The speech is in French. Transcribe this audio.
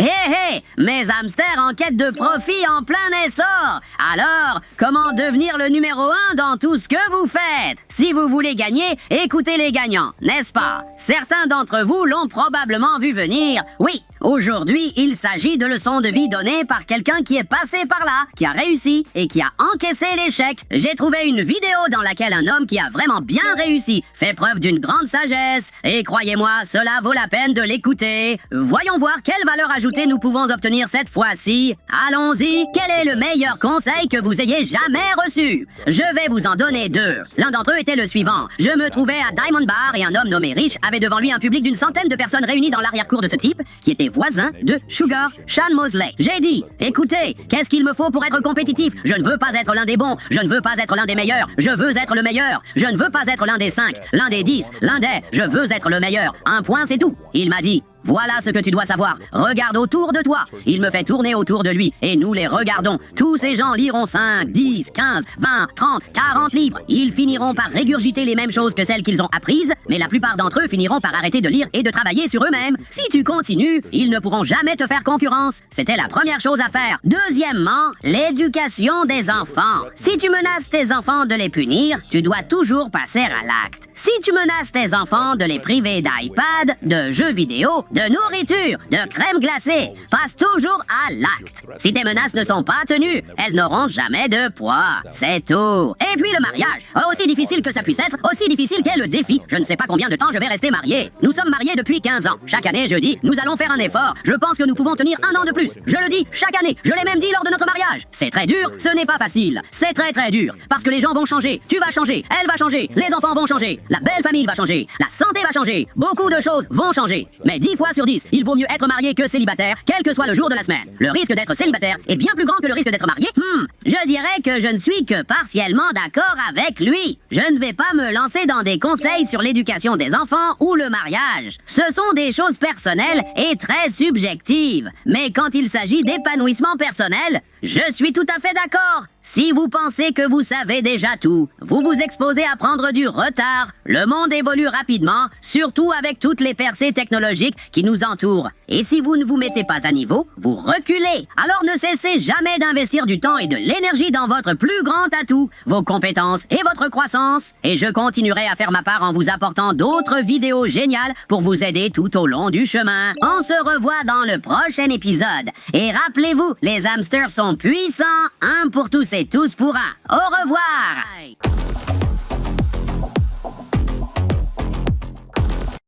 Hé hé, mes hamsters en quête de profit en plein essor. Alors, comment devenir le numéro 1 dans tout ce que vous faites? Si vous voulez gagner, écoutez les gagnants, n'est-ce pas? Certains d'entre vous l'ont probablement vu venir. Oui, aujourd'hui, il s'agit de leçons de vie données par quelqu'un qui est passé par là, qui a réussi et qui a encaissé l'échec. J'ai trouvé une vidéo dans laquelle un homme qui a vraiment bien réussi fait preuve d'une grande sagesse. Et croyez-moi, cela vaut la peine de l'écouter. Voyons voir quelle valeur ajoutée nous pouvons obtenir cette fois-ci. Allons-y, quel est le meilleur conseil que vous ayez jamais reçu? Je vais vous en donner deux. L'un d'entre eux était le suivant. Je me trouvais à Diamond Bar et un homme nommé Rich avait devant lui un public d'une centaine de personnes réunies dans l'arrière-cour de ce type, qui était voisin de Sugar Sean Mosley. J'ai dit, écoutez, qu'est-ce qu'il me faut pour être compétitif? Je ne veux pas être l'un des bons, je ne veux pas être l'un des meilleurs, je veux être le meilleur. Je ne veux pas être l'un des 5, l'un des 10, l'un des... Je veux être le meilleur. Un point, c'est tout. Il m'a dit, voilà ce que tu dois savoir. Regarde autour de toi. Il me fait tourner autour de lui et nous les regardons. Tous ces gens liront 5, 10, 15, 20, 30, 40 livres. Ils finiront par régurgiter les mêmes choses que celles qu'ils ont apprises, mais la plupart d'entre eux finiront par arrêter de lire et de travailler sur eux-mêmes. Si tu continues, ils ne pourront jamais te faire concurrence. C'était la première chose à faire. Deuxièmement, l'éducation des enfants. Si tu menaces tes enfants de les punir, tu dois toujours passer à l'acte. Si tu menaces tes enfants de les priver d'iPad, de jeux vidéo, de nourriture, de crème glacée, passe toujours à l'acte. Si tes menaces ne sont pas tenues, elles n'auront jamais de poids. C'est tout. Et puis le mariage. Aussi difficile que ça puisse être, aussi difficile qu'est le défi. Je ne sais pas combien de temps je vais rester marié. Nous sommes mariés depuis 15 ans. Chaque année, je dis, nous allons faire un effort. Je pense que nous pouvons tenir 1 an de plus. Je le dis chaque année. Je l'ai même dit lors de notre mariage. C'est très dur, ce n'est pas facile. C'est très très dur. Parce que les gens vont changer. Tu vas changer. Elle va changer. Les enfants vont changer. La belle famille va changer. La santé va changer. Beaucoup de choses vont changer. Mais 10 fois sur 10, il vaut mieux être marié que célibataire, quel que soit le jour de la semaine. Le risque d'être célibataire est bien plus grand que le risque d'être marié. Je dirais que je ne suis que partiellement d'accord avec lui. Je ne vais pas me lancer dans des conseils sur l'éducation des enfants ou le mariage. Ce sont des choses personnelles et très subjectives. Mais quand il s'agit d'épanouissement personnel, je suis tout à fait d'accord. Si vous pensez que vous savez déjà tout, vous vous exposez à prendre du retard. Le monde évolue rapidement, surtout avec toutes les percées technologiques qui nous entourent. Et si vous ne vous mettez pas à niveau, vous reculez. Alors ne cessez jamais d'investir du temps et de l'énergie dans votre plus grand atout, vos compétences et votre croissance. Et je continuerai à faire ma part en vous apportant d'autres vidéos géniales pour vous aider tout au long du chemin. On se revoit dans le prochain épisode. Et rappelez-vous, les hamsters sont puissants, un pour tous et tous pour un. Au revoir!